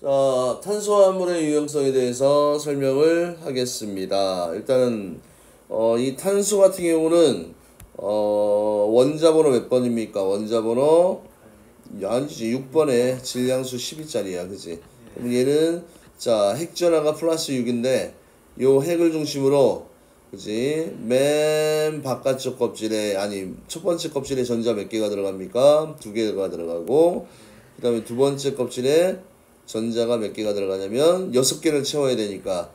자, 탄소화물의 유용성에 대해서 설명을 하겠습니다. 일단은 이 탄소 같은 경우는 원자번호 몇 번입니까? 원자번호 아니지 6번에 질량수 12짜리야, 그지? 그럼 얘는 자 핵전화가 플러스 6인데 요 핵을 중심으로 그지? 맨 바깥쪽 껍질에 아니 첫 번째 껍질에 전자 몇 개가 들어갑니까? 2개가 들어가고 그 다음에 두 번째 껍질에 전자가 몇 개가 들어가냐면 6개를 채워야 되니까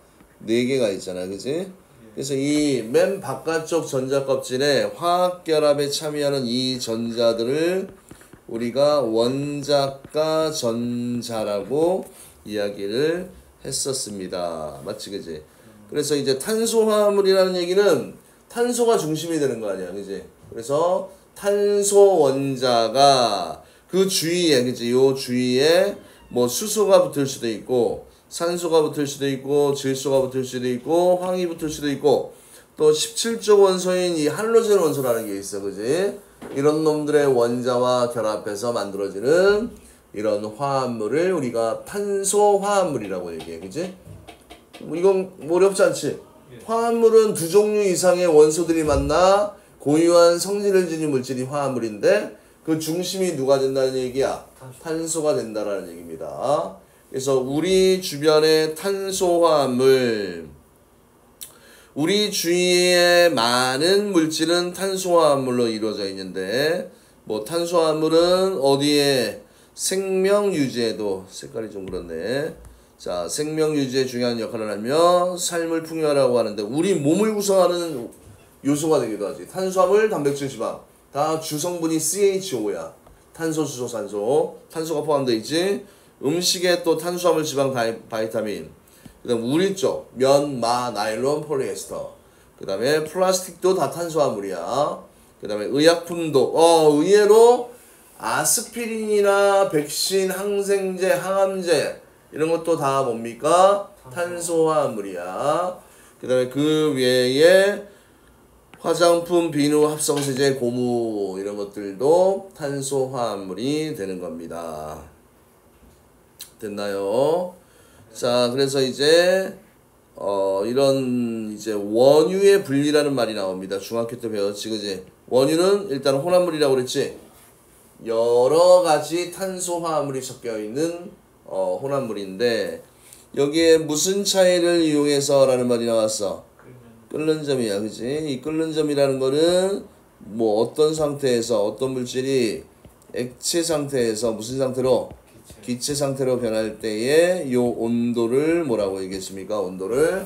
4개가 있잖아, 그지? 그래서 이 맨 바깥쪽 전자 껍질에 화학결합에 참여하는 이 전자들을 우리가 원자가 전자라고 이야기를 했었습니다. 맞지, 그지? 그래서 이제 탄소화물이라는 얘기는 탄소가 중심이 되는 거 아니야, 그지? 그래서 탄소 원자가 그 주위에, 그지? 요 주위에 뭐 수소가 붙을 수도 있고 산소가 붙을 수도 있고 질소가 붙을 수도 있고 황이 붙을 수도 있고 또 17조 원소인 이 할로젠 원소라는 게 있어, 그지? 이런 놈들의 원자와 결합해서 만들어지는 이런 화합물을 우리가 탄소화합물이라고 얘기해, 그지? 이건 어렵지 않지? 화합물은 두 종류 이상의 원소들이 만나 고유한 성질을 지닌 물질이 화합물인데 그 중심이 누가 된다는 얘기야? 탄소가 된다라는 얘기입니다. 그래서 우리 주변의 탄소화합물, 우리 주위에 많은 물질은 탄소화합물로 이루어져 있는데 뭐 탄소화합물은 어디에 생명 유지에도 색깔이 좀 그렇네. 자, 생명 유지에 중요한 역할을 하며 삶을 풍요하라고 하는데 우리 몸을 구성하는 요소가 되기도 하지. 탄수화물, 단백질, 지방 다 주성분이 CHO야. 탄소, 수소, 산소. 탄소가 포함되어 있지. 음식에 또 탄수화물, 지방, 바이타민. 그 다음 우리 쪽 면, 마, 나일론, 폴리에스터. 그 다음에 플라스틱도 다 탄수화물이야. 그 다음에 의약품도 의외로 아스피린이나 백신, 항생제, 항암제 이런 것도 다 뭡니까? 탄소화물이야. 그 다음에 그 외에 화장품, 비누, 합성세제, 고무 이런 것들도 탄소화물이 되는 겁니다. 됐나요? 자, 그래서 이제 이런 이제 원유의 분리라는 말이 나옵니다. 중학교 때 배웠지, 그지? 원유는 일단 혼합물이라고 그랬지. 여러 가지 탄소화물이 섞여 있는 혼합물인데 여기에 무슨 차이를 이용해서 라는 말이 나왔어? 끓는 점이야, 그지? 이 끓는 점이라는 거는 뭐 어떤 상태에서 어떤 물질이 액체 상태에서 무슨 상태로? 기체 상태로 변할 때에 요 온도를 뭐라고 얘기했습니까? 온도를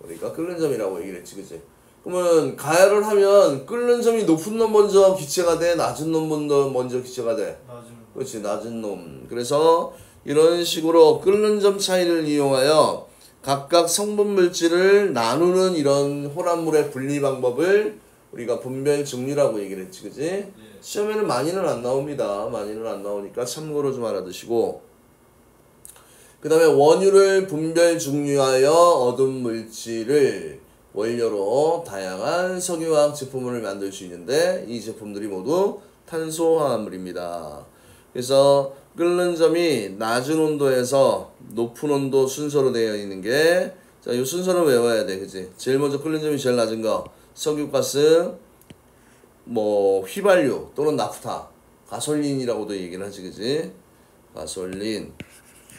우리가 끓는 점이라고 얘기를 했지, 그지? 그러면 가열을 하면 끓는 점이 높은 놈 먼저 기체가 돼? 낮은 놈 먼저 기체가 돼? 그렇지, 낮은 놈. 그래서 이런 식으로 끓는 점 차이를 이용하여 각각 성분 물질을 나누는 이런 혼합물의 분리 방법을 우리가 분별 증류라고 얘기를 했지, 그지? 예. 시험에는 많이는 안 나옵니다. 많이는 안 나오니까 참고로 좀 알아두시고. 그 다음에 원유를 분별 증류하여 얻은 물질을 원료로 다양한 석유화학 제품을 만들 수 있는데 이 제품들이 모두 탄소화합물입니다. 그래서 끓는 점이 낮은 온도에서 높은 온도 순서로 되어 있는 게, 자, 이 순서를 외워야 돼, 그지? 제일 먼저 끓는 점이 제일 낮은 거, 석유가스, 뭐 휘발유 또는 나프타, 가솔린이라고도 얘기를 하지, 그지? 가솔린.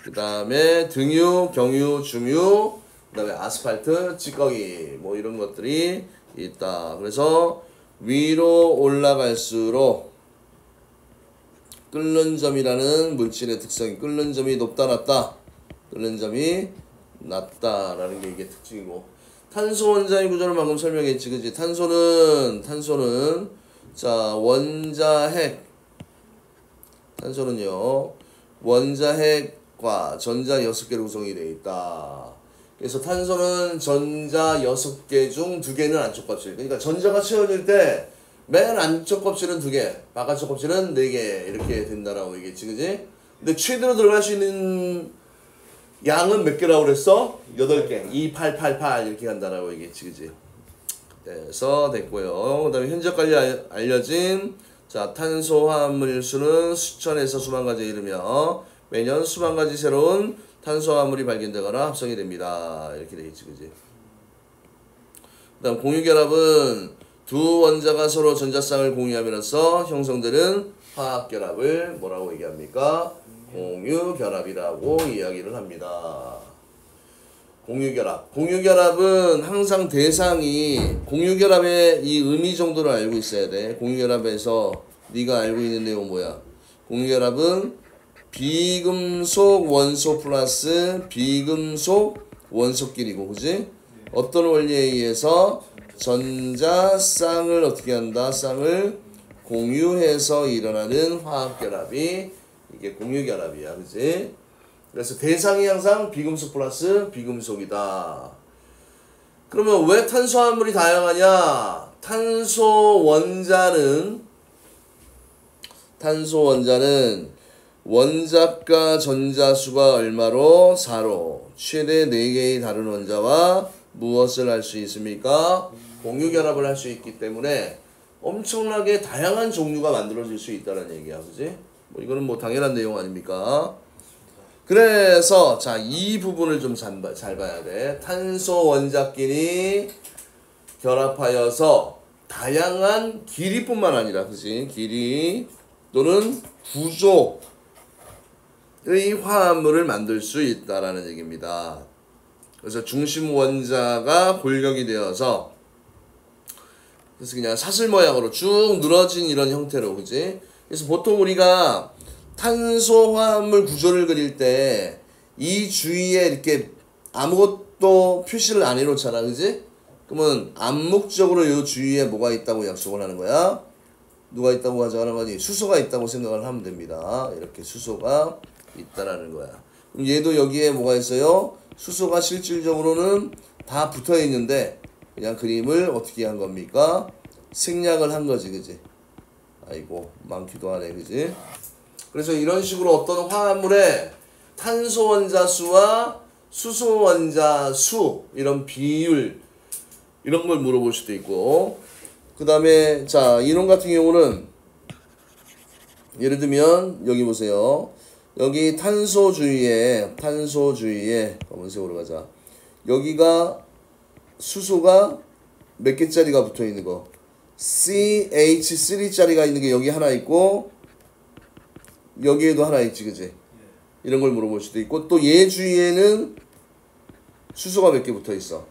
그 다음에 등유, 경유, 중유, 그 다음에 아스팔트, 찌꺼기, 뭐 이런 것들이 있다. 그래서 위로 올라갈수록 끓는 점이라는 물질의 특성이 끓는 점이 높다 낮다, 끓는 점이 낮다라는 게 이게 특징이고, 탄소 원자의 구조를 방금 설명했지, 그지? 탄소는 자 원자핵, 탄소는요 원자핵과 전자 6개로 구성이 되어 있다. 그래서 탄소는 전자 6개 중 2개는 안쪽 껍질. 그러니까 전자가 채워질 때 맨 안쪽 껍질은 2개, 바깥쪽 껍질은 4개 이렇게 된다라고 얘기했지, 그지? 근데 최대로 들어갈 수 있는 양은 몇 개라고 그랬어? 8개. 2, 8, 8, 8 이렇게 간다라고 얘기했지, 그지? 그래서 됐고요. 그 다음에 현재까지 알려진 자 탄소화합물 수는 수천에서 수만 가지에 이르며 매년 수만 가지 새로운 탄소화물이 발견되거나 합성이 됩니다. 이렇게 돼 있지, 그지? 그다음 공유결합은 두 원자가 서로 전자쌍을 공유함으로써 형성되는 화학결합을 뭐라고 얘기합니까? 공유결합이라고 이야기를 합니다. 공유결합. 공유결합은 항상 대상이 공유결합의 이 의미 정도를 알고 있어야 돼. 공유결합에서 네가 알고 있는 내용 뭐야? 공유결합은 비금속 원소 플러스 비금속 원소끼리고, 그지? 어떤 원리에 의해서 전자쌍을 어떻게 한다? 쌍을 공유해서 일어나는 화학결합이 이게 공유결합이야, 그지? 그래서 대상이 항상 비금속 플러스 비금속이다. 그러면 왜 탄소화물이 다양하냐? 탄소 원자는 원자과 전자수가 얼마로? 4로. 최대 4개의 다른 원자와 무엇을 할 수 있습니까? 공유결합을 할 수 있기 때문에 엄청나게 다양한 종류가 만들어질 수 있다는 얘기야, 그지? 뭐 이거는 뭐 당연한 내용 아닙니까? 그래서 자, 이 부분을 좀 잘 봐야 돼. 탄소 원자끼리 결합하여서 다양한 길이뿐만 아니라, 그지? 길이 또는 구조의 화합물을 만들 수 있다라는 얘기입니다. 그래서 중심 원자가 골격이 되어서 그래서 그냥 사슬 모양으로 쭉 늘어진 이런 형태로, 그지? 그래서 보통 우리가 탄소 화합물 구조를 그릴 때 이 주위에 이렇게 아무것도 표시를 안 해놓잖아, 그지? 그러면 암묵적으로 이 주위에 뭐가 있다고 약속을 하는 거야? 누가 있다고 가져가는 거니? 수소가 있다고 생각을 하면 됩니다. 이렇게 수소가 있다라는 거야. 그럼 얘도 여기에 뭐가 있어요? 수소가 실질적으로는 다 붙어 있는데 그냥 그림을 어떻게 한 겁니까? 생략을 한 거지, 그지? 아이고, 많기도 하네, 그지? 그래서 이런 식으로 어떤 화합물에 탄소 원자 수와 수소 원자 수, 이런 비율, 이런 걸 물어볼 수도 있고, 그 다음에 자, 이론 같은 경우는 예를 들면 여기 보세요. 여기 탄소 주위에 검은색으로 가자. 여기가 수소가 몇 개짜리가 붙어 있는 거? CH3짜리가 있는 게 여기 하나 있고 여기에도 하나 있지, 그지? 이런 걸 물어볼 수도 있고, 또 얘 주위에는 수소가 몇 개 붙어 있어?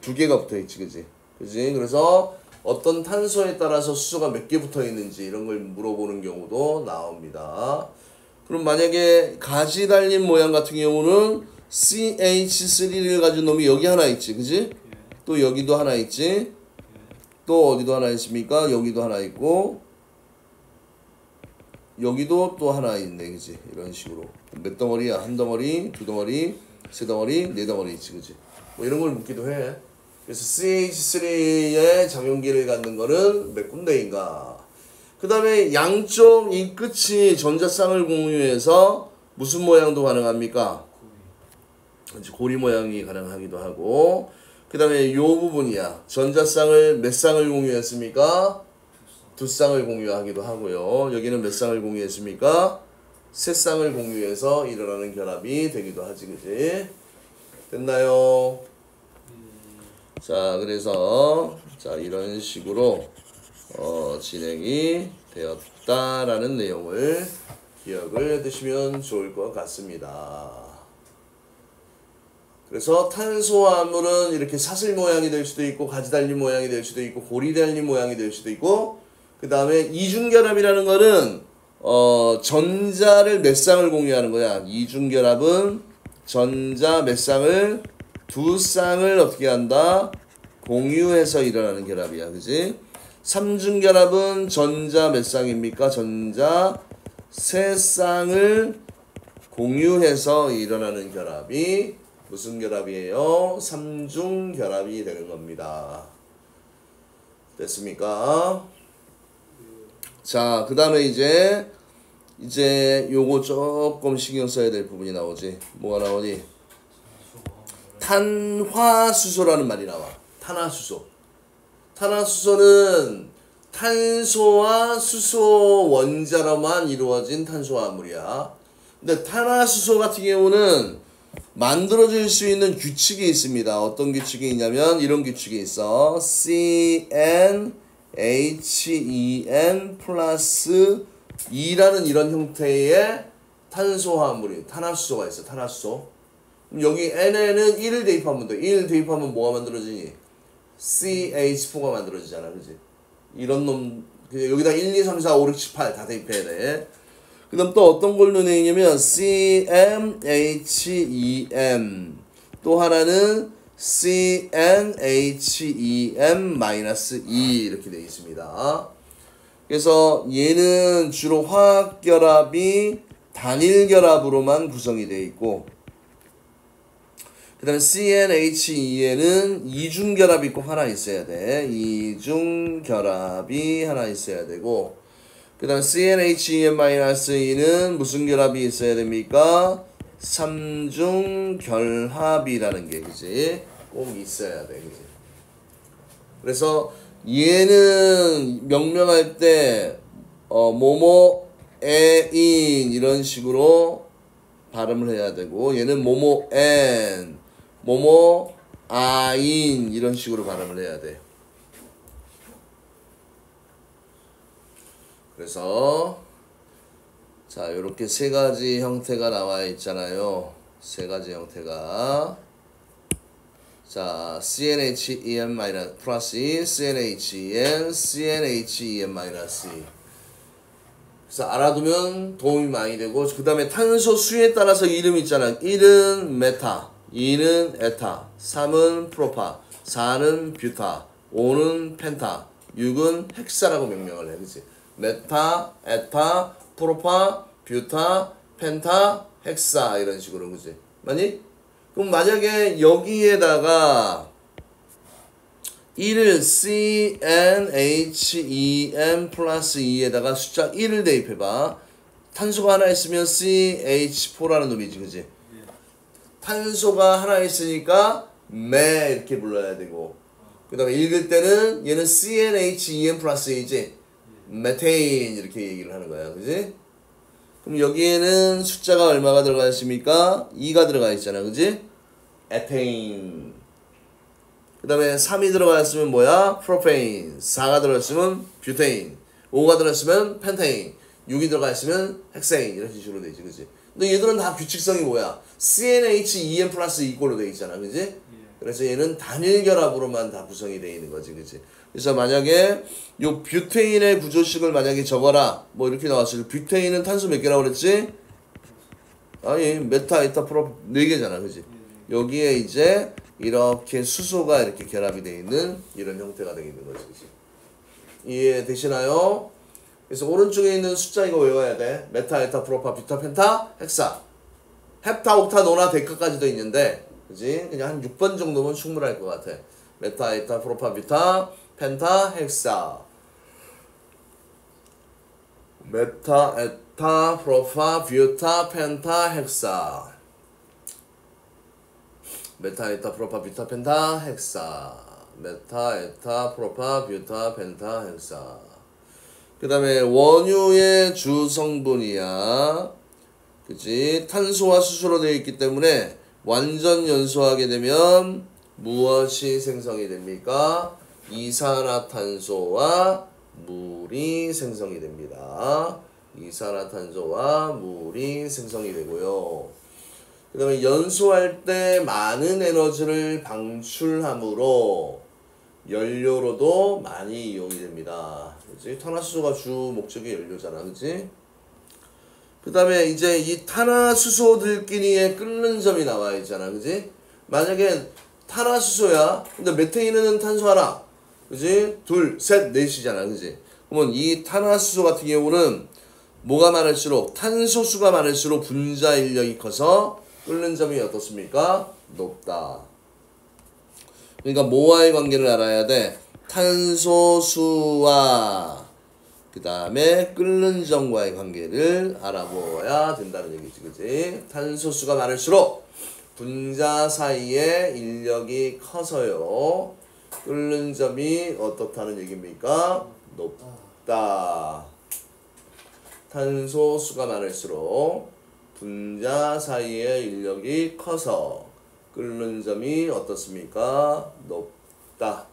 2개가 붙어 있지, 그지? 그지? 그래서 어떤 탄소에 따라서 수소가 몇 개 붙어 있는지 이런 걸 물어보는 경우도 나옵니다. 그럼 만약에 가지 달린 모양 같은 경우는 CH3를 가진 놈이 여기 하나 있지, 그지? 또 여기도 하나 있지? 또 어디도 하나 있습니까? 여기도 하나 있고 여기도 또 하나 있네, 그지? 이런 식으로 몇 덩어리야? 한 덩어리, 두 덩어리, 세 덩어리, 네 덩어리 있지, 그지? 뭐 이런 걸 묻기도 해. 그래서 CH3의 작용기를 갖는 거는 몇 군데인가? 그 다음에 양쪽 이 끝이 전자쌍을 공유해서 무슨 모양도 가능합니까? 고리 모양이 가능하기도 하고, 그 다음에 요 부분이야. 전자쌍을 몇 쌍을 공유했습니까? 2쌍을 공유하기도 하고요. 여기는 몇 쌍을 공유했습니까? 3쌍을 공유해서 일어나는 결합이 되기도 하지, 그지? 됐나요? 자, 그래서 자, 이런 식으로 진행이 되었다라는 내용을 기억을 해두시면 좋을 것 같습니다. 그래서 탄소화물은 이렇게 사슬 모양이 될 수도 있고 가지 달린 모양이 될 수도 있고 고리 달린 모양이 될 수도 있고, 그 다음에 이중결합이라는 거는 전자를 몇 쌍을 공유하는 거야. 이중결합은 전자 몇 쌍을 2쌍을 어떻게 한다? 공유해서 일어나는 결합이야, 그지? 삼중결합은 전자 몇 쌍입니까? 전자 3쌍을 공유해서 일어나는 결합이 무슨 결합이에요? 삼중결합이 되는 겁니다. 됐습니까? 자, 그 다음에 이제 요거 조금 신경 써야 될 부분이 나오지. 뭐가 나오니? 탄화수소라는 말이 나와. 탄화수소. 탄화수소는 탄소와 수소 원자로만 이루어진 탄소화물이야. 근데 탄화수소 같은 경우는 만들어질 수 있는 규칙이 있습니다. 어떤 규칙이 있냐면 이런 규칙이 있어. CnHen 플러스 2라는 이런 형태의 탄소화합물이 탄화수소가 있어. 탄화수소. 그럼 여기 N에는 1을 대입하면 돼. 1 대입하면 뭐가 만들어지니? CH4가 만들어지잖아. 그지? 이런 놈 여기다 1, 2, 3, 4, 5, 6, 7, 8 다 대입해야 돼. 그 다음 또 어떤 걸 넣냐면 CmHem 또 하나는 CnHem-2 이렇게 되어 있습니다. 그래서 얘는 주로 화학결합이 단일결합으로만 구성이 되어 있고 그 다음에 CnHe는 이중결합이 꼭 하나 있어야 돼. 이중결합이 하나 있어야 되고 그 다음에 CnHen-2는 무슨 결합이 있어야 됩니까? 삼중결합이라는 게 그지? 꼭 있어야 돼. 그지? 그래서 얘는 명명할 때 모모에인 이런 식으로 발음을 해야 되고 얘는 모모엔 모모아인 이런 식으로 발음을 해야 돼. 그래서 자 요렇게 세 가지 형태가 나와 있잖아요. 세 가지 형태가 자 CnHen 플러스 2 CnHen CnHen 마이너스 2 그래서 알아두면 도움이 많이 되고 그 다음에 탄소 수에 따라서 이름 있잖아. 1은 메타 2는 에타 3은 프로파 4는 뷰타 5는 펜타 6은 헥사라고 명명을 해. 그치? 메타, 에타, 프로파, 뷰타, 펜타, 헥사 이런 식으로 그지? 맞니? 그럼 만약에 여기에다가 1을 CnHen 플러스 2에다가 숫자 1을 대입해봐. 탄소가 하나 있으면 CH4라는 놈이지 그지? 탄소가 하나 있으니까 메 이렇게 불러야 되고 그 다음에 읽을 때는 얘는 CnHen 플러스 2지? 메테인 이렇게 얘기를 하는 거야. 그지? 그럼 여기에는 숫자가 얼마가 들어가 있습니까? 2가 들어가 있잖아. 그지? 에테인. 그 다음에 3이 들어가 있으면 뭐야? 프로페인. 4가 들어가 있으면 뷰테인. 5가 들어가 있으면 펜테인. 6이 들어가 있으면 헥세인. 이런 식으로 되지. 그지? 근데 얘들은 다 규칙성이 뭐야? CnHen 플러스 2꼴로 돼 있잖아. 그지? 그래서 얘는 단일 결합으로만 다 구성이 되어 있는 거지. 그지? 그래서 만약에 요 뷰테인의 구조식을 만약에 적어라 뭐 이렇게 나왔을 때 뷰테인은 탄소 몇 개라고 그랬지? 아니 메타, 에타, 프로 4개잖아. 그지? 여기에 이제 이렇게 수소가 이렇게 결합이 되어 있는 이런 형태가 되어 있는 거지. 그지? 이해되시나요? 그래서 오른쪽에 있는 숫자 이거 외워야 돼. 메타, 에타, 프로파, 뷰타, 펜타, 헥사 헵타, 옥타, 노나, 데카까지도 있는데 그지? 그냥 한 6번 정도면 충분할 것 같아. 메타, 에타, 프로파, 뷰타, 펜타, 헥사 메타, 에타, 프로파, 뷰타, 펜타, 헥사 메타, 에타, 프로파, 뷰타, 펜타, 헥사 메타, 에타, 프로파, 뷰타, 펜타, 헥사 그 다음에 원유의 주성분이야. 그치? 탄소와 수소로 되어 있기 때문에 완전 연소하게 되면 무엇이 생성이 됩니까? 이산화탄소와 물이 생성이 됩니다. 이산화탄소와 물이 생성이 되고요. 그 다음에 연소할 때 많은 에너지를 방출함으로 연료로도 많이 이용이 됩니다. 그치? 탄화수소가 주 목적의 연료잖아. 그치? 그 다음에 이제 이 탄화수소들끼리의 끓는 점이 나와 있잖아. 그치? 만약에 탄화수소야. 근데 메테인은 탄소 하나. 그치? 둘, 셋, 넷이잖아. 그치? 그러면 이 탄화수소 같은 경우는 뭐가 많을수록 탄소수가 많을수록 분자 인력이 커서 끓는 점이 어떻습니까? 높다. 그러니까 뭐와의 관계를 알아야 돼? 탄소수와 그 다음에 끓는 점과의 관계를 알아보아야 된다는 얘기지. 그치? 탄소수가 많을수록 분자 사이에 인력이 커서요. 끓는 점이 어떻다는 얘기입니까? 높다. 탄소수가 많을수록 분자 사이의 인력이 커서 끓는 점이 어떻습니까? 높다.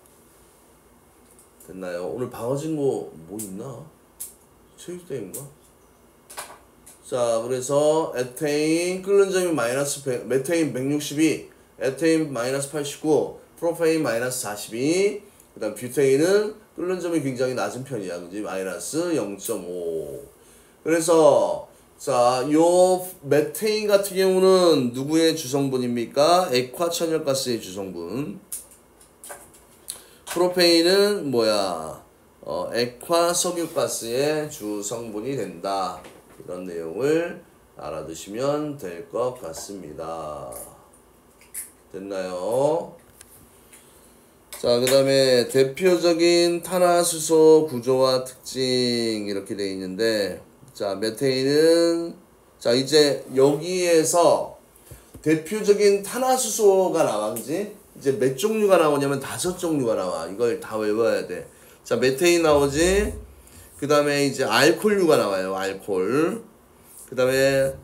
됐나요? 오늘 방어진 거 뭐 있나? 체육대회인가? 자, 그래서 에테인 끓는 점이 마이너스 100, 메테인 162, 에테인 마이너스 89, 프로페인 마이너스 42, 그 다음 뷰테인은 끓는 점이 굉장히 낮은 편이야. 그지? 마이너스 0.5. 그래서 자, 요 메테인 같은 경우는 누구의 주성분입니까? 액화천연가스의 주성분. 프로페인은 뭐야? 액화석유가스의 주성분이 된다. 이런 내용을 알아두시면 될 것 같습니다. 됐나요? 자, 그 다음에 대표적인 탄화수소 구조와 특징 이렇게 되어 있는데, 자, 메테인은, 자, 이제 여기에서 대표적인 탄화수소가 나와, 그지? 이제 몇 종류가 나오냐면 5종류가 나와. 이걸 다 외워야 돼. 자, 메테인 나오지? 그 다음에 이제 알코올류가 나와요. 알코올. 그 다음에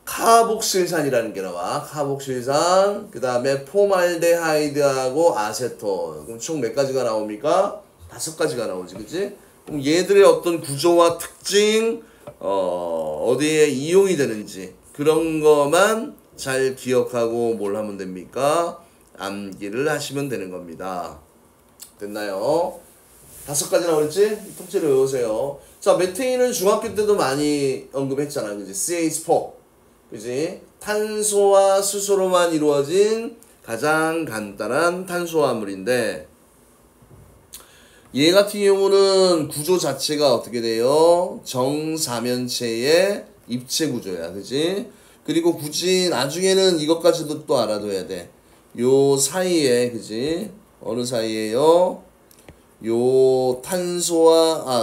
카복실산이라는 게 나와. 카복실산. 그 다음에 포말데하이드하고 아세톤. 그럼 총 몇 가지가 나옵니까? 5가지가 나오지. 그치? 그럼 얘들의 어떤 구조와 특징, 어디에 이용이 되는지 그런 것만 잘 기억하고 뭘 하면 됩니까? 암기를 하시면 되는 겁니다. 됐나요? 5가지 나오겠지? 통째로 외우세요. 자, 메테인은 중학교 때도 많이 언급했잖아. 그지? CH4. 그지? 탄소와 수소로만 이루어진 가장 간단한 탄수화물인데, 얘 같은 경우는 구조 자체가 어떻게 돼요? 정사면체의 입체 구조야. 그지? 그리고 굳이 나중에는 이것까지도 또 알아둬야 돼. 요 사이에, 그지? 어느 사이에요? 요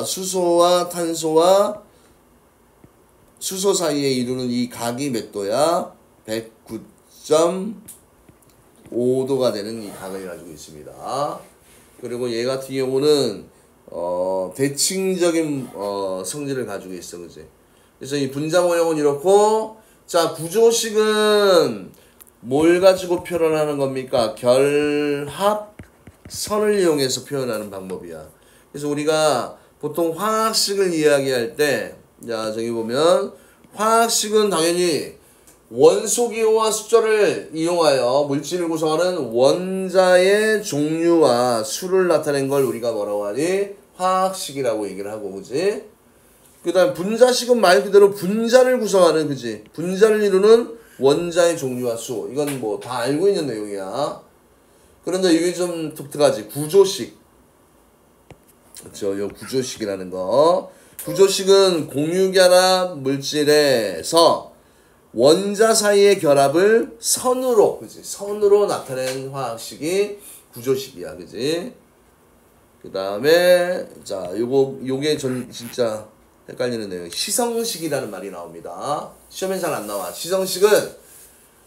수소와 탄소와 수소 사이에 이루는 이 각이 몇 도야? 109.5도가 되는 이 각을 가지고 있습니다. 그리고 얘 같은 경우는 대칭적인 성질을 가지고 있어. 그지? 그래서 이 분자 모형은 이렇고, 자, 구조식은 뭘 가지고 표현하는 겁니까? 결합선을 이용해서 표현하는 방법이야. 그래서 우리가 보통 화학식을 이야기할 때, 자, 저기 보면 화학식은 당연히 원소기호와 숫자를 이용하여 물질을 구성하는 원자의 종류와 수를 나타낸 걸 우리가 뭐라고 하니? 화학식이라고 얘기를 하고, 그지? 그 다음 분자식은 말 그대로 분자를 구성하는, 그지? 분자를 이루는 원자의 종류와 수. 이건 뭐 다 알고 있는 내용이야. 그런데 이게 좀 독특하지. 구조식. 그렇죠. 요 구조식이라는 거. 구조식은 공유결합 물질에서 원자 사이의 결합을 선으로, 그지? 선으로 나타낸 화학식이 구조식이야. 그지? 그 다음에, 자, 요게 진짜 헷갈리는 내용. 시성식이라는 말이 나옵니다. 시험엔 잘 안 나와. 시성식은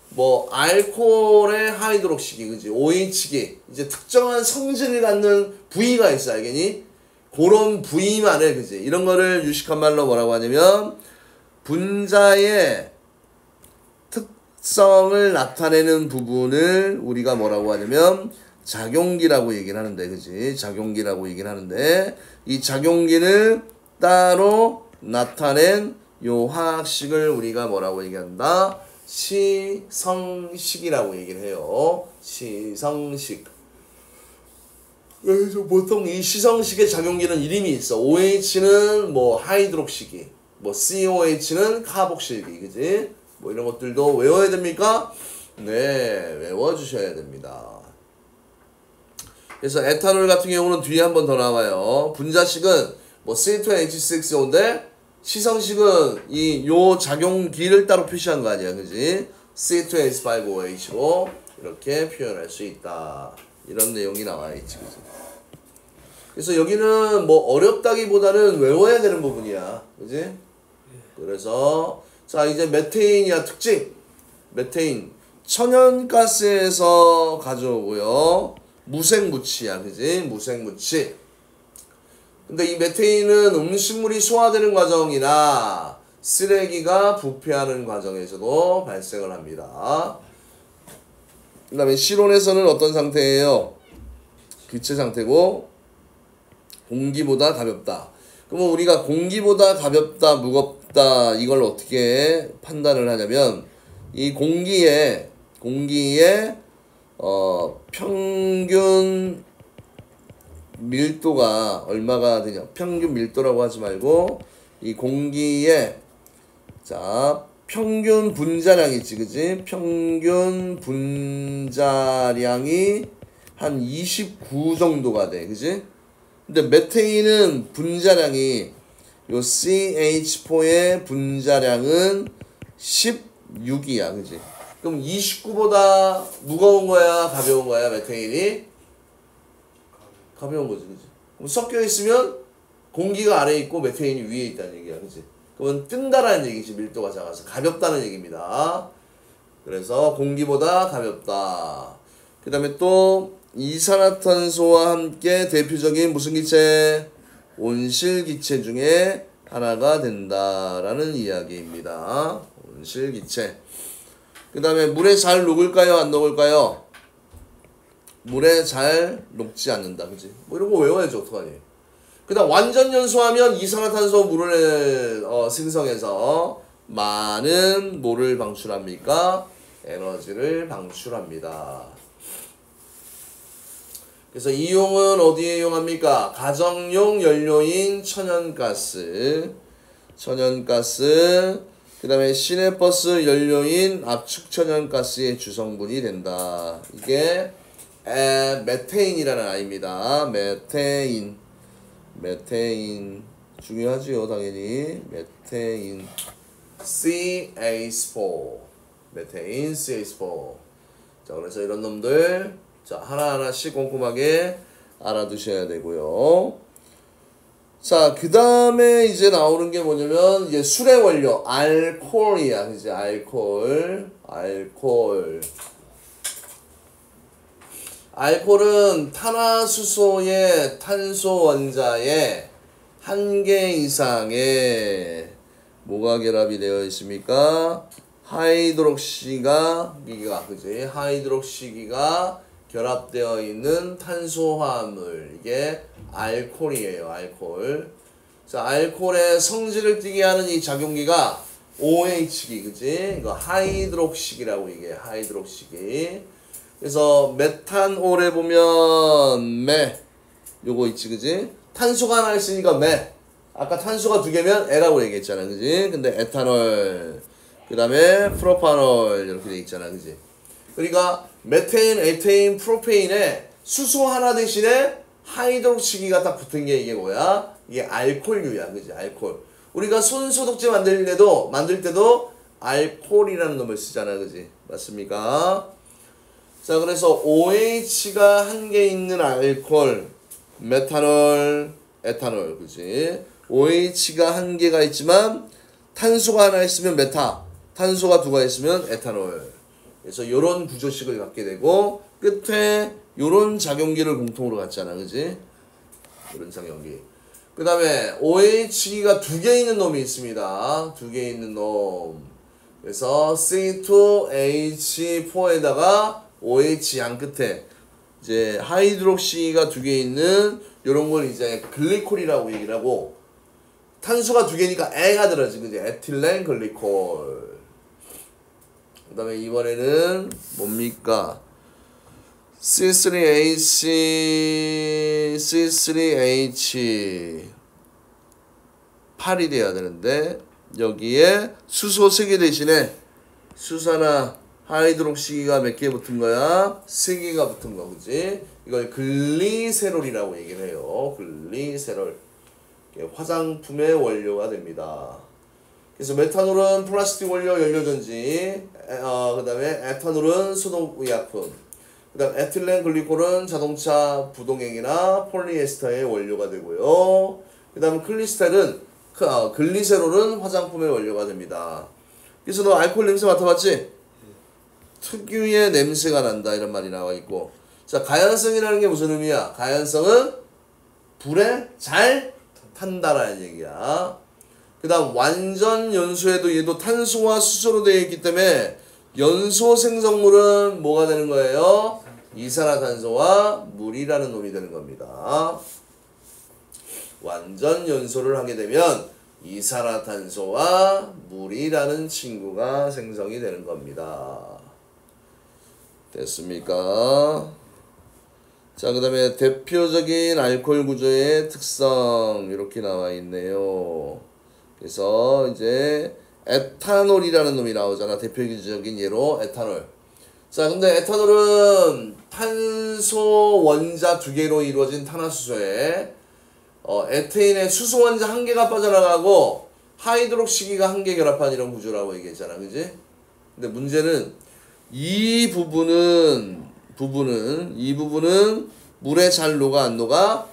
뭐 알코올의 하이드록식이, 그지? OH기 이제 특정한 성질을 갖는 부위가 있어. 알겠니? 그런 부위만을, 그지? 이런 거를 유식한 말로 뭐라고 하냐면 분자의 특성을 나타내는 부분을 우리가 뭐라고 하냐면 작용기라고 얘기를 하는데, 그지? 작용기라고 얘기를 하는데, 이 작용기를 따로 나타낸 요 화학식을 우리가 뭐라고 얘기한다? 시성식이라고 얘기를 해요. 시성식. 그래서 보통 이 시성식의 작용기는 이름이 있어. OH는 뭐 하이드록식이, 뭐 COH는 카복실기, 그지? 뭐 이런 것들도 외워야 됩니까? 네, 외워주셔야 됩니다. 그래서 에탄올 같은 경우는 뒤에 한 번 더 나와요. 분자식은 뭐 C2H6O인데 시성식은 요 작용기를 따로 표시한 거 아니야, 그지? C2H5OH로 이렇게 표현할 수 있다. 이런 내용이 나와 있지, 그지? 그래서 여기는 뭐 어렵다기보다는 외워야 되는 부분이야, 그지? 그래서 자, 이제 메테인이야. 특징. 메테인 천연가스에서 가져오고요. 무생무치야, 그지? 무생무치. 근데 이 메테인은 음식물이 소화되는 과정이나 쓰레기가 부패하는 과정에서도 발생을 합니다. 그 다음에 실온에서는 어떤 상태예요? 기체 상태고 공기보다 가볍다. 그러면 우리가 공기보다 가볍다, 무겁다 이걸 어떻게 판단을 하냐면 이 공기의 평균 밀도가 얼마가 되냐? 평균 밀도라고 하지 말고 이 공기의 자 평균 분자량이 있지, 그지? 평균 분자량이 한 29 정도가 돼, 그지? 근데 메테인은 분자량이 요 CH4의 분자량은 16이야, 그지? 그럼 29보다 무거운 거야, 가벼운 거야, 메테인이? 가벼운 거지, 그지? 그럼 섞여 있으면 공기가 아래에 있고 메테인이 위에 있다는 얘기야, 그지? 그건 뜬다라는 얘기지, 밀도가 작아서. 가볍다는 얘기입니다. 그래서 공기보다 가볍다. 그 다음에 또 이산화탄소와 함께 대표적인 무슨 기체? 온실기체 중에 하나가 된다라는 이야기입니다. 온실기체. 그 다음에 물에 잘 녹을까요? 안 녹을까요? 물에 잘 녹지 않는다. 그치? 뭐 이런 거 외워야지, 어떡하니? 그 다음 완전 연소하면 이산화탄소 물을 생성해서 많은 뭐를 방출합니까? 에너지를 방출합니다. 그래서 이용은 어디에 이용합니까? 가정용 연료인 천연가스, 그 다음에 시내버스 연료인 압축천연가스의 주성분이 된다. 이게 메테인이라는 아이입니다. 메테인 중요하지요, 당연히. 메테인 CH4, 메테인 CH4. 자, 그래서 이런 놈들 자 하나하나씩 꼼꼼하게 알아두셔야 되고요. 자, 그 다음에 이제 나오는 게 뭐냐면 이제 술의 원료 알코올이야, 그지? 알코올은 탄화수소의 탄소 원자에 1개 이상의 뭐가 결합이 되어 있습니까? 하이드록시기가, 그지? 하이드록시기가 결합되어 있는 탄소화합물, 이게 알코올이에요. 알코올. 자, 알코올의 성질을 띠게 하는 이 작용기가 OH기, 그지? 이거 하이드록시기라고, 이게 하이드록시기. 그래서 메탄올에 보면 요거 있지, 그지? 탄소가 하나 있으니까 아까 탄소가 2개면 L라고 얘기했잖아, 그지? 근데 에탄올, 그 다음에 프로파놀 이렇게 돼 있잖아, 그지? 그러니까 메테인, 에테인, 프로페인에 수소 하나 대신에 하이드록시기가 딱 붙은 게 이게 뭐야? 이게 알코올류야, 그지? 알코올. 우리가 손소독제 만들 때도 알코올이라는 놈을 쓰잖아, 그지? 맞습니까? 자, 그래서 OH가 1개 있는 알코올, 메탄올, 에탄올, 그지? OH가 1개가 있지만 탄소가 하나 있으면 탄소가 2가 있으면 에탄올. 그래서 요런 구조식을 갖게 되고 끝에 요런 작용기를 공통으로 갖잖아, 그지? 요런 작용기. 그 다음에 OH기가 2개 있는 놈이 있습니다. 2개 있는 놈. 그래서 C2H4에다가 OH 양 끝에 이제 하이드록시가 2개 있는 요런 걸 이제 글리콜이라고 얘기를 하고, 탄소가 2개니까 애가 들어지, 그지? 에틸렌 글리콜. 그 다음에 이번에는 뭡니까? C3H8이 돼야 되는데 여기에 수소 3개 대신에 수산화 하이드록시기가 몇 개 붙은 거야? 3개가 붙은 거, 그지? 이걸 글리세롤이라고 얘기를 해요. 글리세롤. 화장품의 원료가 됩니다. 그래서 메탄올은 플라스틱 원료 연료전지, 그 다음에 에탄올은 소독의약품, 그 다음 에틸렌 글리콜은 자동차 부동액이나 폴리에스터의 원료가 되고요. 그 다음 글리세롤은 화장품의 원료가 됩니다. 그래서 너 알코올 냄새 맡아봤지? 특유의 냄새가 난다 이런 말이 나와 있고, 자, 가연성이라는 게 무슨 의미야? 가연성은 불에 잘 탄다라는 얘기야. 그 다음 완전 연소에도 얘도 탄소와 수소로 되어 있기 때문에 연소 생성물은 뭐가 되는 거예요? 이산화탄소와 물이라는 놈이 되는 겁니다. 완전 연소를 하게 되면 이산화탄소와 물이라는 친구가 생성이 되는 겁니다. 됐습니까? 자, 그 다음에 대표적인 알코올 구조의 특성 이렇게 나와 있네요. 그래서 이제 에탄올이라는 놈이 나오잖아. 대표적인 예로 에탄올. 자, 근데 에탄올은 탄소 원자 2개로 이루어진 탄화수소에 에테인의 수소 원자 1개가 빠져나가고 하이드록시기가 1개 결합한 이런 구조라고 얘기했잖아. 그지? 근데 문제는 이 부분은 물에 잘 녹아 안 녹아?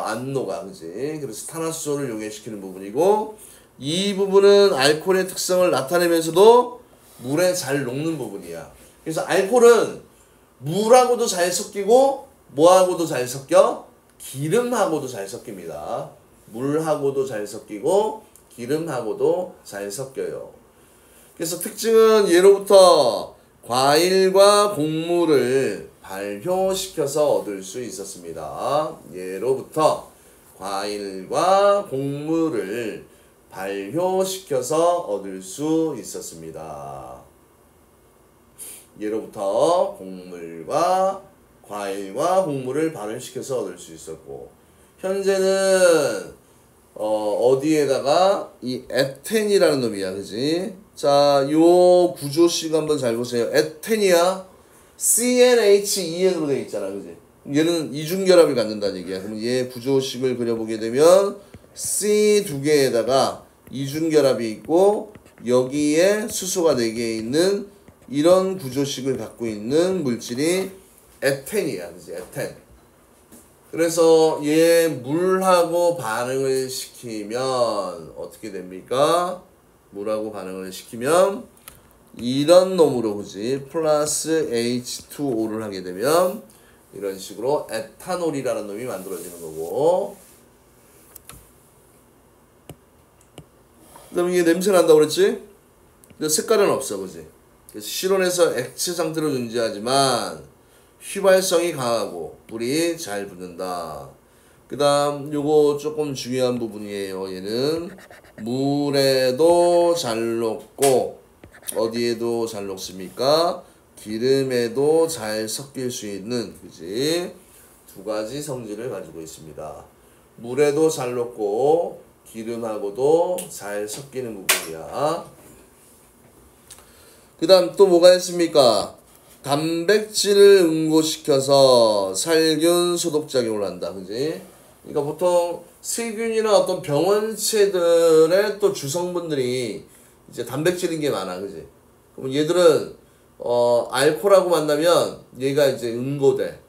안 녹아. 그지? 그래서 탄화수소를 용해시키는 부분이고, 이 부분은 알코올의 특성을 나타내면서도 물에 잘 녹는 부분이야. 그래서 알코올은 물하고도 잘 섞이고 뭐하고도 잘 섞여? 기름하고도 잘 섞입니다. 물하고도 잘 섞이고 기름하고도 잘 섞여요. 그래서 특징은 예로부터 과일과 곡물을 발효시켜서 얻을 수 있었습니다. 예로부터 과일과 곡물을 발효시켜서 얻을 수 있었습니다. 예로부터 과일과 곡물을 발효시켜서 얻을 수 있었고, 현재는 어디에다가 이 에텐이라는 놈이야. 그지? 자, 요 구조식 한번 잘 보세요. 에텐이야. CnH2n으로 되어 있잖아. 그지? 얘는 이중결합을 갖는다는 얘기야. 그럼 얘 구조식을 그려보게 되면 C 2개에다가 이중결합이 있고 여기에 수소가 4개 있는 이런 구조식을 갖고 있는 물질이 에텐이야. 그지? 에텐. 그래서 얘 물하고 반응을 시키면 어떻게 됩니까? 물하고 반응을 시키면 이런 놈으로, 그지? 플러스 H2O를 하게 되면 이런 식으로 에탄올이라는 놈이 만들어지는 거고, 그 다음에 이게 냄새 난다고 그랬지? 근데 색깔은 없어. 그지? 그래서 실온에서 액체 상태로 존재하지만 휘발성이 강하고 불이 잘 붙는다. 그 다음 요거 조금 중요한 부분이에요. 얘는 물에도 잘 녹고 어디에도 잘 녹습니까? 기름에도 잘 섞일 수 있는, 그지? 2가지 성질을 가지고 있습니다. 물에도 잘 녹고 기름하고도 잘 섞이는 부분이야. 그 다음 또 뭐가 있습니까? 단백질을 응고시켜서 살균 소독작용을 한다. 그지? 그러니까 보통 세균이나 어떤 병원체들의 또 주성분들이 이제 단백질인 게 많아. 그지? 그럼 얘들은 알코올하고 만나면 얘가 이제 응고돼.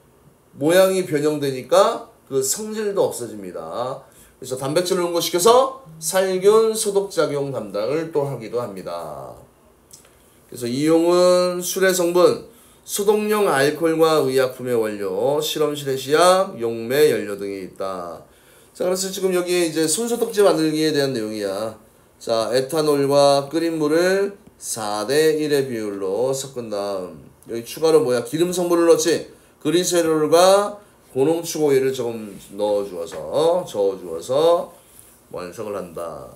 모양이 변형되니까 그 성질도 없어집니다. 그래서 단백질을 응고시켜서 살균 소독작용 담당을 또 하기도 합니다. 그래서 이용은 술의 성분, 소독용 알코올과 의약품의 원료, 실험실의 시약, 용매, 연료 등이 있다. 자, 그래서 지금 여기에 이제 손소독제 만들기에 대한 내용이야. 자, 에탄올과 끓인 물을 4대1의 비율로 섞은 다음, 여기 추가로 뭐야? 기름 성분을 넣지? 그리세롤과 고농축오일을 조금 저어주어서 완성을 한다.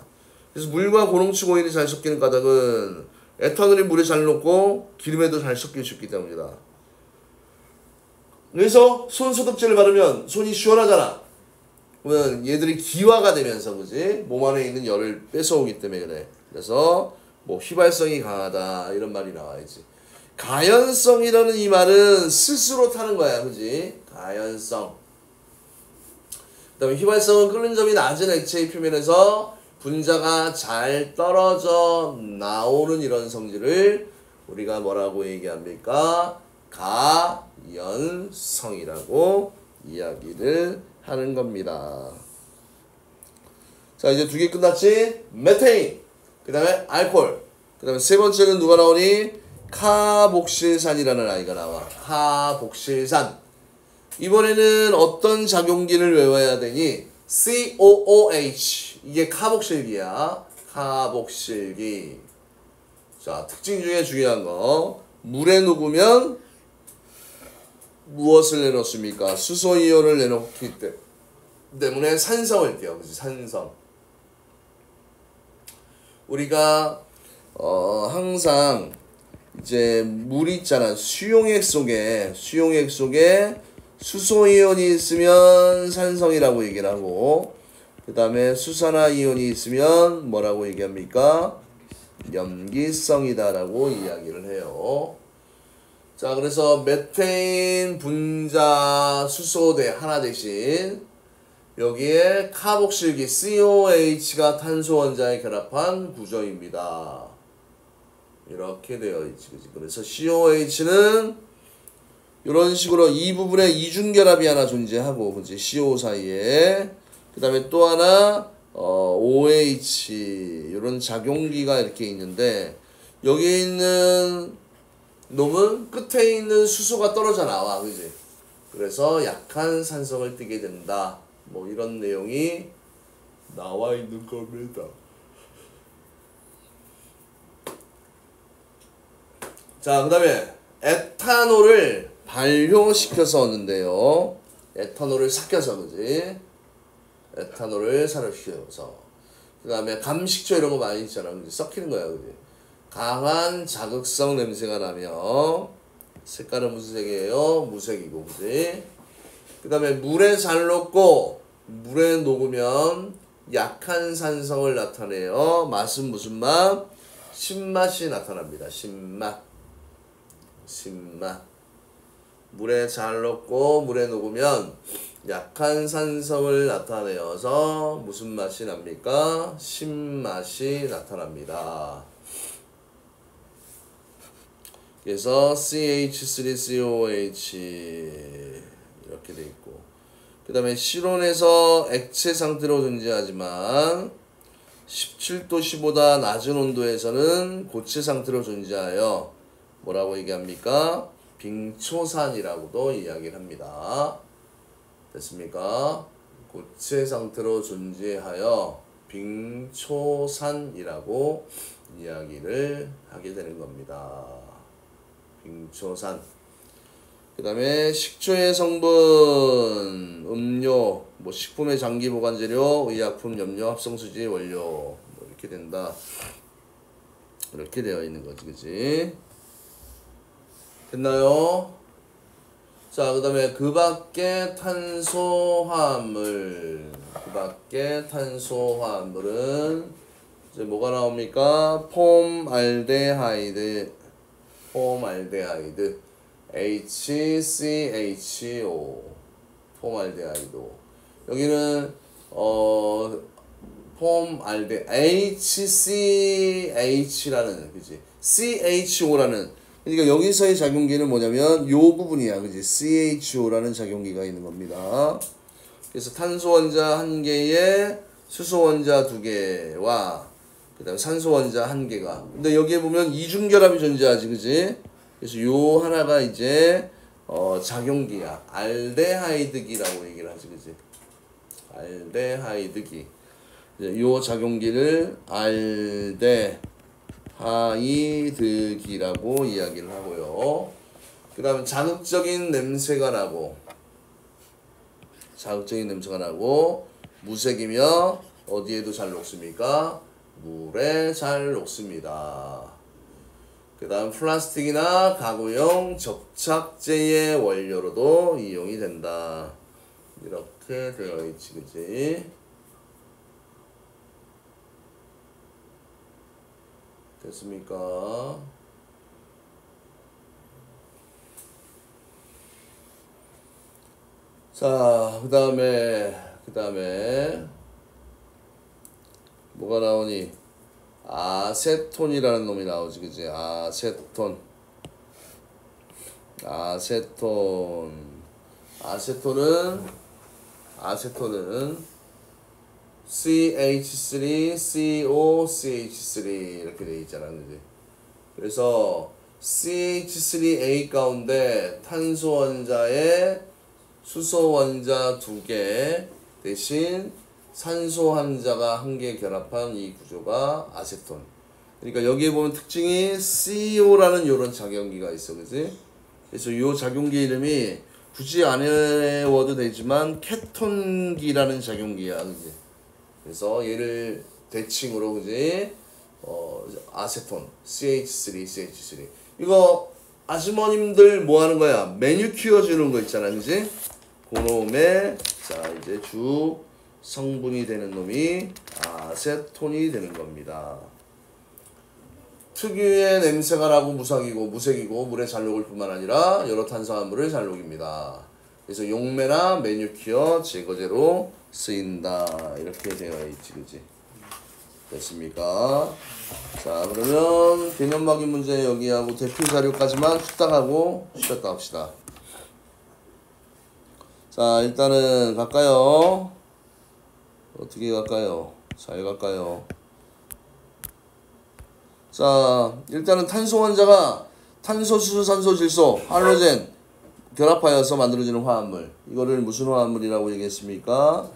그래서 물과 고농축오일이 잘 섞이는 까닭은 에탄올이 물에 잘 녹고 기름에도 잘 섞일 수 있기 때문이다. 그래서 손소독제를 바르면 손이 시원하잖아. 그러면 얘들이 기화가 되면서, 그지? 몸 안에 있는 열을 뺏어오기 때문에 그래. 그래서 뭐 휘발성이 강하다 이런 말이 나와야지. 가연성이라는 이 말은 스스로 타는 거야. 그지? 가연성. 그 다음에 휘발성은 끓는 점이 낮은 액체의 표면에서 분자가 잘 떨어져 나오는 이런 성질을 우리가 뭐라고 얘기합니까? 가연성이라고 이야기를 하는 겁니다. 자, 이제 2개 끝났지? 메테인, 그 다음에 알코올, 그 다음에 세 번째는 누가 나오니? 카복실산이라는 아이가 나와. 카복실산. 이번에는 어떤 작용기를 외워야 되니? COOH. 이게 카복실기야. 카복실기. 자, 특징 중에 중요한 거. 물에 녹으면 무엇을 내놓습니까? 수소이온을 내놓기 때문에 산성을 띄어. 그치? 산성. 우리가 항상 이제 물 있잖아. 수용액 속에 수소이온이 있으면 산성이라고 얘기를 하고, 그 다음에 수산화이온이 있으면 뭐라고 얘기합니까? 염기성이다 라고 이야기를 해요. 자, 그래서 메테인 분자 수소대 하나 대신 여기에 카복실기 COH가 탄소 원자에 결합한 구조입니다. 이렇게 되어 있지. 그치? 그래서 COH는 이런 식으로 이 부분에 이중결합이 하나 존재하고, 그치? CO 사이에. 그 다음에 또 하나, OH, 이런 작용기가 이렇게 있는데, 여기 있는 놈은 끝에 있는 수소가 떨어져 나와. 그치? 그래서 약한 산성을 띠게 된다. 뭐 이런 내용이 나와 있는 겁니다. 자, 그 다음에 에탄올을 발효시켜서 얻는데요. 에탄올을 삭혀서, 그지? 에탄올을 살아시켜서. 그 다음에 감식초 이런 거 많이 있잖아. 그지? 썩히는 거야, 그지? 강한 자극성 냄새가 나며, 색깔은 무슨 색이에요? 무색이고, 그지? 그 다음에 물에 잘 녹고 물에 녹으면 약한 산성을 나타내요. 맛은 무슨 맛? 신맛이 나타납니다. 신맛. 물에 잘 녹고 물에 녹으면 약한 산성을 나타내어서 무슨 맛이 납니까? 신맛이 나타납니다. 그래서 CH3COH 이렇게 돼 있고, 그 다음에 실온에서 액체 상태로 존재하지만 17도씨보다 낮은 온도에서는 고체 상태로 존재하여 뭐라고 얘기합니까? 빙초산이라고도 이야기를 합니다. 됐습니까? 고체 상태로 존재하여 빙초산이라고 이야기를 하게 되는 겁니다. 빙초산. 그 다음에 식초의 성분, 음료, 뭐 식품의 장기 보관 재료, 의약품, 염료, 합성수지, 원료, 뭐 이렇게 된다. 이렇게 되어 있는 거지, 그치? 됐나요? 자, 그 다음에 그 밖에 탄소화합물. 그 밖에 탄소화합물은 이제 뭐가 나옵니까? 폼알데하이드. HCHO. 폼알데하이드. 여기는 HCH라는, 그지? CHO라는, 그러니까 여기서의 작용기는 뭐냐면 요 부분이야, 그지? CHO라는 작용기가 있는 겁니다. 그래서 탄소 원자 1개에 수소 원자 2개와 그 다음에 산소 원자 1개가. 근데 여기에 보면 이중결합이 존재하지, 그지? 그래서 요 하나가 이제 작용기야. 알데하이드기라고 얘기를 하지, 그지? 알데하이드기. 요 작용기를 알데하이드기라고 이야기를 하고요. 그 다음에 자극적인 냄새가 나고 무색이며 어디에도 잘 녹습니까? 물에 잘 녹습니다. 그 다음 플라스틱이나 가구용 접착제의 원료로도 이용이 된다. 이렇게 되어 있지, 그치? 됐습니까? 자, 그 다음에 뭐가 나오니? 아세톤이라는 놈이 나오지, 그치? 아세톤은 CH3COCH3 이렇게 돼 있잖아, 그지? 그래서 CH3A 가운데 탄소 원자에 수소 원자 2개 대신 산소 환자가 한 개 결합한 이 구조가 아세톤. 그러니까 여기에 보면 특징이 CO라는 이런 작용기가 있어, 그지? 그래서 이 작용기 이름이 굳이 안 외워도 되지만 케톤기라는 작용기야, 그지? 그래서 얘를 대칭으로, 그지? 아세톤, CH3. 이거 아주머님들 뭐 하는 거야? 메뉴 키워주는 거 있잖아, 그지? 그놈의, 자, 이제 주 성분이 되는 놈이 아세톤이 되는 겁니다. 특유의 냄새가 나고 무색이고 물에 잘 녹을 뿐만 아니라 여러 탄수화물을 잘 녹입니다. 그래서 용매나 메뉴키어 제거제로 쓰인다. 이렇게 되어 있지, 그지? 됐습니까? 자, 그러면 개념막이 문제 여기하고 대표 자료까지만 숙닥하고 쉬었다 합시다. 자, 일단은 갈까요? 어떻게 갈까요? 잘 갈까요? 자, 일단은 탄소 환자가 탄소, 수소, 산소, 질소, 할로젠 결합하여서 만들어지는 화합물. 이거를 무슨 화합물이라고 얘기했습니까?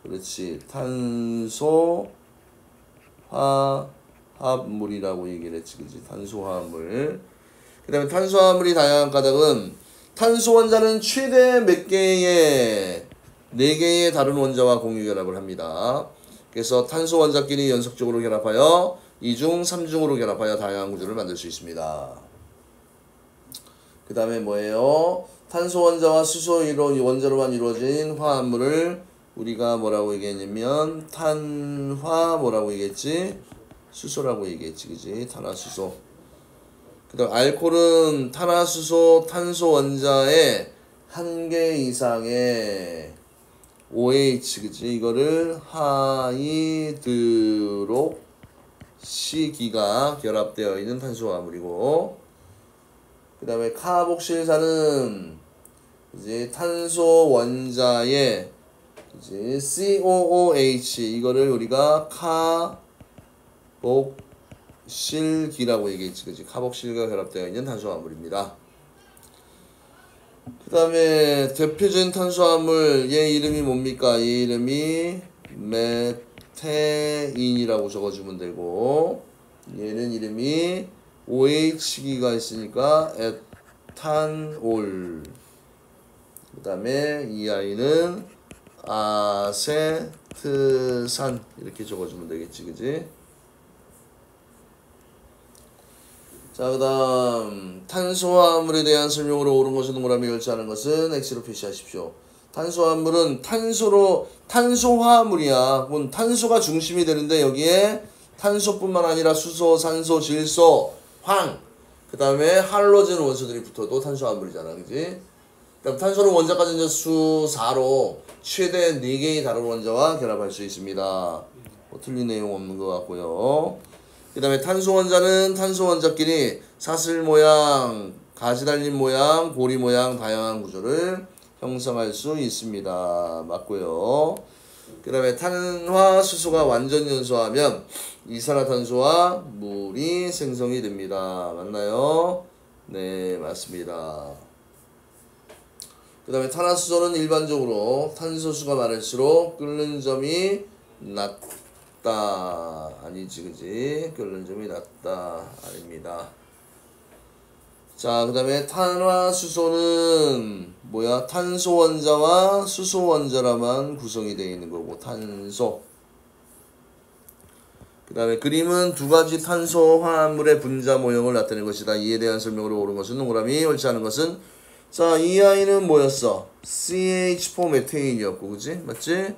그렇지. 탄소 화합물이라고 얘기를 했지, 그지? 탄소 화합물. 그 다음에 탄소 화합물이 다양한 까닭은 탄소 원자는 최대 몇 개의 4개의 다른 원자와 공유 결합을 합니다. 그래서 탄소 원자끼리 연속적으로 결합하여 2중, 3중으로 결합하여 다양한 구조를 만들 수 있습니다. 그 다음에 뭐예요? 탄소 원자와 수소 원자로만 이루어진 화합물을 우리가 뭐라고 얘기했냐면 탄화 뭐라고 얘기했지? 수소라고 얘기했지, 그지? 탄화수소. 그 다음 알코올은 탄화수소 탄소 원자의 1개 이상의 OH, 그지? 이거를 하이드록시기가 결합되어 있는 탄소화물이고, 그 다음에 카복실산은 이제 탄소 원자의 이제 COOH, 이거를 우리가 카복실기라고 얘기했지, 그지? 카복실과 결합되어 있는 탄소화물입니다. 그 다음에 대표적인 탄수화물 얘 이름이 뭡니까? 얘 이름이 메테인이라고 적어주면 되고, 얘는 이름이 OH기가 있으니까 에탄올. 그 다음에 이 아이는 아세트산 이렇게 적어주면 되겠지, 그지? 자, 그 다음 탄소화물에 대한 설명으로 옳은 것은 동그라미 열자하는 것은 X로 표시하십시오. 탄소화물은 탄소화물이야. 그건 탄소가 중심이 되는데 여기에 탄소뿐만 아니라 수소, 산소, 질소, 황, 그 다음에 할로젠 원소들이 붙어도 탄소화물이잖아, 그지? 그다음 탄소는 원자까지 이제 수 4로 최대 4개의 다른 원자와 결합할 수 있습니다. 뭐 틀린 내용 없는 것 같고요. 그 다음에 탄소 원자는 탄소 원자끼리 사슬 모양, 가지 달린 모양, 고리 모양 다양한 구조를 형성할 수 있습니다. 맞고요. 그 다음에 탄화수소가 완전 연소하면 이산화탄소와 물이 생성이 됩니다. 맞나요? 네, 맞습니다. 그 다음에 탄화수소는 일반적으로 탄소수가 많을수록 끓는 점이 낮다. 아니지, 그지? 끓는 점이 낮다. 아닙니다. 자, 그 다음에 탄화수소는 뭐야? 탄소 원자와 수소 원자라만 구성이 되어 있는 거고, 탄소. 그 다음에 그림은 두 가지 탄소 화합물의 분자 모형을 나타낸 것이다. 이에 대한 설명으로 옳은 것은 동그라미, 옳지 않은 것은, 자, 이 아이는 뭐였어? CH4 메테인이었고, 그지? 맞지?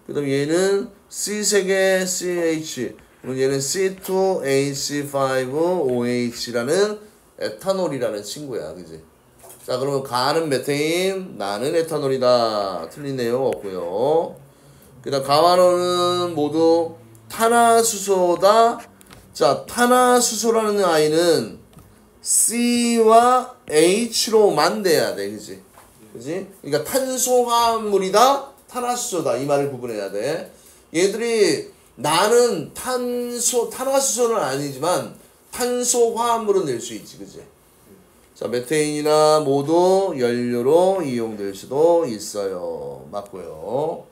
그 다음 얘는 C3개 CH, 얘는 C2H5OH라는 에탄올이라는 친구야, 그지? 자, 그러면 가는 메테인, 나는 에탄올이다. 틀린 내용 없고요. 그 다음 가만원은 모두 탄화수소다. 자, 탄화수소라는 아이는 C와 H로만 돼야 돼, 그지? 그지? 그러니까 탄소화물이다, 탄화수소다, 이 말을 구분해야 돼. 얘들이 나는 탄화수소는 아니지만 탄소화합물은 낼 수 있지, 그지? 자, 메테인이나 모두 연료로 이용될 수도 있어요. 맞고요.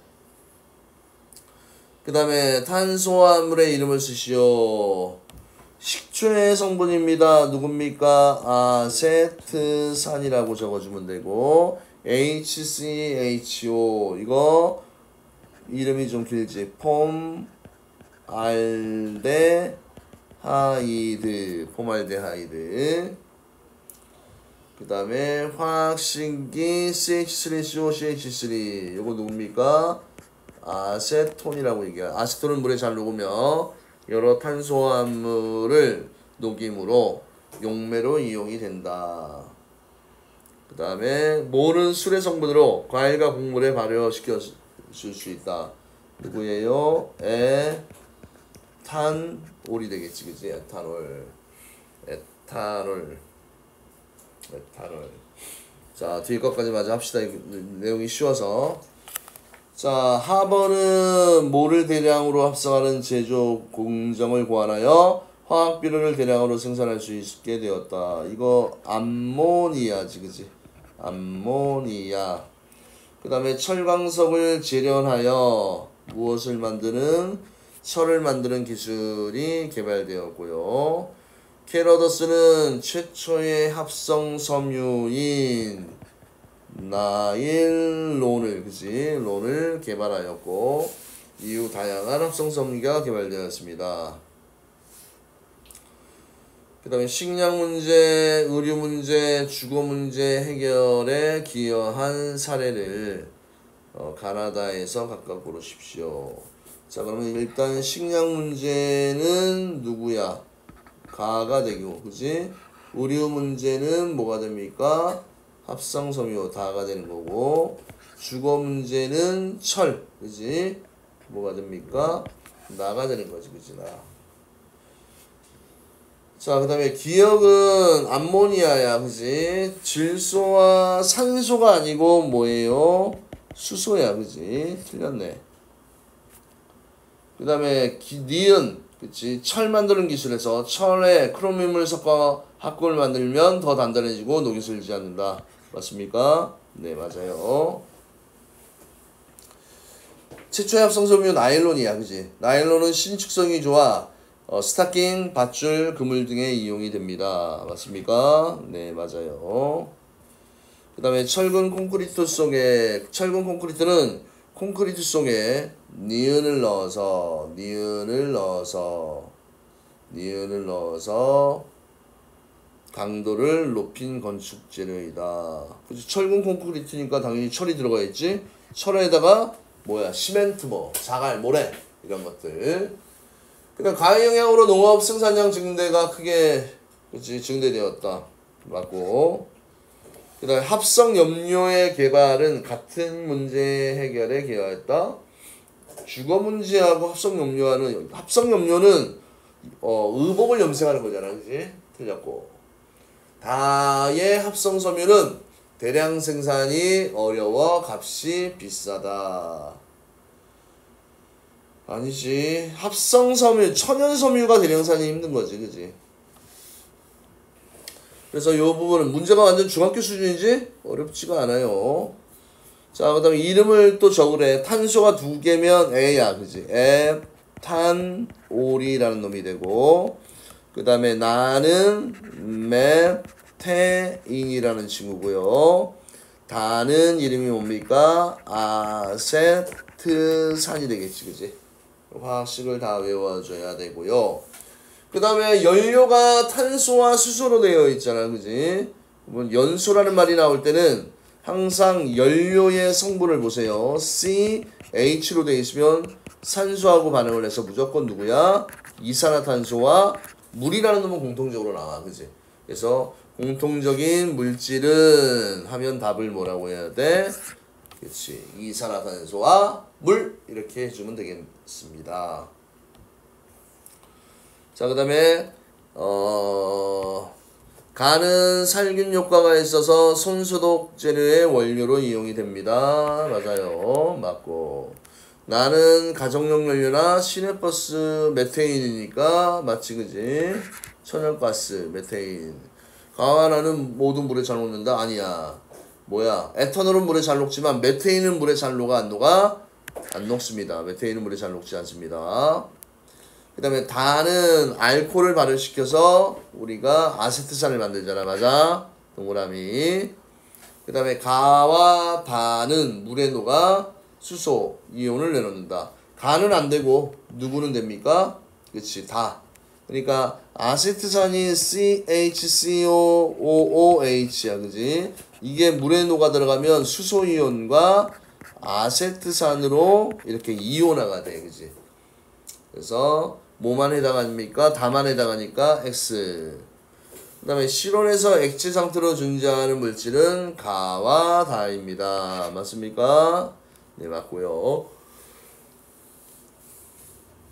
그 다음에 탄수화물의 이름을 쓰시오. 식초의 성분입니다. 누굽니까? 아세트산이라고 적어주면 되고 HCHO 이거 이름이 좀 길지. 폼알데하이드. 그 다음에 화학식이 CH3COCH3 이거 누굽니까? 아세톤이라고 얘기해요. 아세톤은 물에 잘 녹으며 여러 탄수화물을 녹임으로 용매로 이용이 된다. 그 다음에 몰은 술의 성분으로 과일과 곡물에 발효시켜 줄 수 있다. 누구예요? 에탄올이 되겠지, 그지? 에탄올. 자, 뒤에 것까지 마저 합시다. 내용이 쉬워서. 자, 하버는 몰을 대량으로 합성하는 제조 공정을 고안하여 화학 비료를 대량으로 생산할 수 있게 되었다. 이거 암모니아지, 그지? 암모니아. 그 다음에 철광석을 재련하여 무엇을 만드는? 철을 만드는 기술이 개발되었고요. 캐러더스는 최초의 합성 섬유인 나일론을, 그지? 론을 개발하였고 이후 다양한 합성 섬유가 개발되었습니다. 그 다음에 식량 문제, 의료 문제, 주거 문제 해결에 기여한 사례를 가나다에서 각각 고르십시오. 자, 그러면 일단 식량 문제는 누구야? 가가 되고, 그지? 의료 문제는 뭐가 됩니까? 합성섬유 다가 되는 거고, 주거 문제는 철, 그지? 뭐가 됩니까? 나가 되는 거지, 그지? 나. 자, 그 다음에 기억은 암모니아야, 그지? 질소와 산소가 아니고 뭐예요? 수소야, 그지? 틀렸네. 그 다음에 니은, 그치? 철 만드는 기술에서 철에 크로뮴을 섞어 합금을 만들면 더 단단해지고 녹이 슬지 않는다. 맞습니까? 네, 맞아요. 최초의 합성섬유 나일론이야, 그지? 나일론은 신축성이 좋아 스타킹, 밧줄, 그물 등에 이용이 됩니다. 맞습니까? 네, 맞아요. 그 다음에 철근 콘크리트는 콘크리트 속에 니은을 넣어서 강도를 높인 건축 재료이다. 그치? 철근 콘크리트니까 당연히 철이 들어가 있지. 철에다가 뭐야? 시멘트, 자갈, 모래 이런 것들. 그러니까 가해 영향으로 농업 생산량 증대가 크게, 그치? 증대되었다. 맞고. 그 다음에 합성 염료의 개발은 같은 문제 해결에 기여했다. 주거 문제하고 합성 염료는 의복을 염색하는 거잖아, 그지? 틀렸고. 다의 합성 섬유는 대량 생산이 어려워 값이 비싸다. 아니지. 합성 섬유, 천연 섬유가 대량 생산이 힘든 거지, 그지? 그래서 이 부분은 문제가 완전 중학교 수준이지 어렵지가 않아요. 자, 그 다음에 이름을 또 적으래. 탄소가 2개면 A야, 그지? 에탄올이라는 놈이 되고, 그 다음에 나는 메테인이라는 친구고요. 다는 이름이 뭡니까? 아세트산이 되겠지, 그지? 화학식을 다 외워줘야 되고요. 그 다음에 연료가 탄소와 수소로 되어 있잖아, 그지? 연소라는 말이 나올 때는 항상 연료의 성분을 보세요. CH로 되어 있으면 산소하고 반응을 해서 무조건 누구야? 이산화탄소와 물이라는 놈은 공통적으로 나와, 그지? 그래서 공통적인 물질은 하면 답을 뭐라고 해야 돼? 그렇지, 이산화탄소와 물 이렇게 해주면 되겠습니다. 자, 그 다음에 간은 살균 효과가 있어서 손소독 재료의 원료로 이용이 됩니다. 맞아요. 맞고. 나는 가정용 연료나 시내버스 메테인이니까 맞지, 그지? 천연가스 메테인. 가와나는 모든 물에 잘 녹는다? 아니야. 뭐야? 에탄올은 물에 잘 녹지만 메테인은 물에 잘 녹아, 안 녹아? 안 녹습니다. 메테인은 물에 잘 녹지 않습니다. 그 다음에 다는 알코올을 발효시켜서 우리가 아세트산을 만들잖아. 맞아? 동그라미. 그 다음에 가와 바는 물에 녹아 수소 이온을 내놓는다. 가는 안 되고 누구는 됩니까? 그치, 다. 그러니까 아세트산이 CHCOOOH야, 그지? 이게 물에 녹아 들어가면 수소 이온과 아세트산으로 이렇게 이온화가 돼, 그지? 그래서 뭐만 해당합니까? 다만 해당하니까 X. 그 다음에 실온에서 액체 상태로 존재하는 물질은 가와 다입니다. 맞습니까? 네, 맞고요.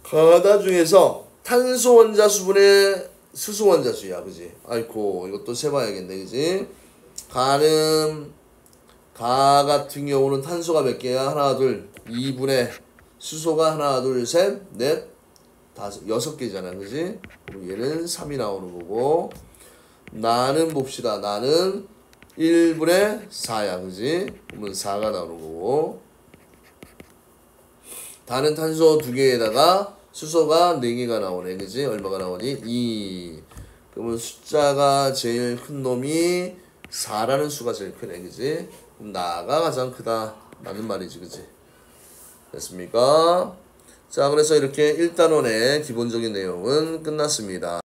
가다 중에서 탄소 원자 수분의 수소 원자 수야, 그지? 아이고, 이것도 세봐야겠네, 그지? 가 같은 경우는 탄소가 몇 개야? 하나, 둘, 2분의 수소가 하나, 둘, 셋, 넷, 다섯, 6개잖아, 그지? 그럼 얘는 3이 나오는 거고, 나는 봅시다. 나는 1분의 4야, 그지? 그러면 4가 나오는 거고, 다는 탄소 2개에다가 수소가 4개가 나오네, 그지? 얼마가 나오니? 2. 그러면 숫자가 제일 큰 놈이 4라는 수가 제일 크네, 그지? 그럼 나가 가장 크다 라는 말이지, 그지? 됐습니까? 자, 그래서 이렇게 1단원의 기본적인 내용은 끝났습니다.